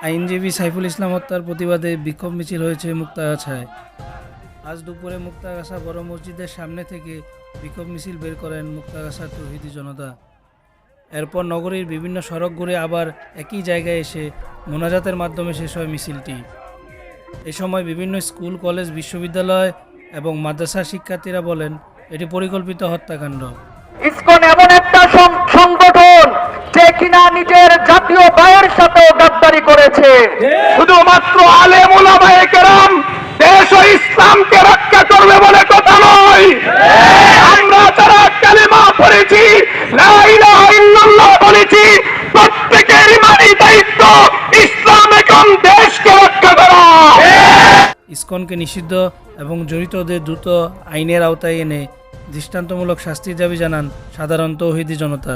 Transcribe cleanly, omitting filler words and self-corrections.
আইনজীবী সাইফুল ইসলাম হত্যার প্রতিবাদে বিক্ষোভ মিছিল হয়েছে মুক্তাগাছায়। আজ দুপুরে মুক্তাগাছা বড় মসজিদের সামনে থেকে বিক্ষোভ মিছিল বের করেন মুক্তাগাছার তৌহিদি জনতা। এরপর নগরীর বিভিন্ন সড়ক ঘুরে আবার একই জায়গায় এসে মোনাজাতের মাধ্যমে শেষ হয় মিছিলটি। এ সময় বিভিন্ন স্কুল, কলেজ, বিশ্ববিদ্যালয় এবং মাদ্রাসার শিক্ষার্থীরা বলেন, এটি পরিকল্পিত হত্যাকাণ্ড। ইসকন এমন একটা সংগঠন যে কিনা নিজের জাতীয় ভাইয়ের সাথে গাদ্দারি করেছে। শুধুমাত্র আলেম ওলামায়ে কেরাম দেশ ও ইসলামকে রক্ষা করবে বলে কথা নয়। আমরা যারা কালেমা পড়েছি, লা ইলাহা ইল্লাল্লাহ বলেছি, প্রত্যেকের ইমানি দায়িত্ব ইসলাম এবং দেশকে রক্ষা করা। ইসকনকে নিষিদ্ধ এবং জড়িতদের দ্রুত আইনের আওতায় এনে দৃষ্টান্তমূলক শাস্তির দাবি জানান সাধারণ তৌহিদি জনতা।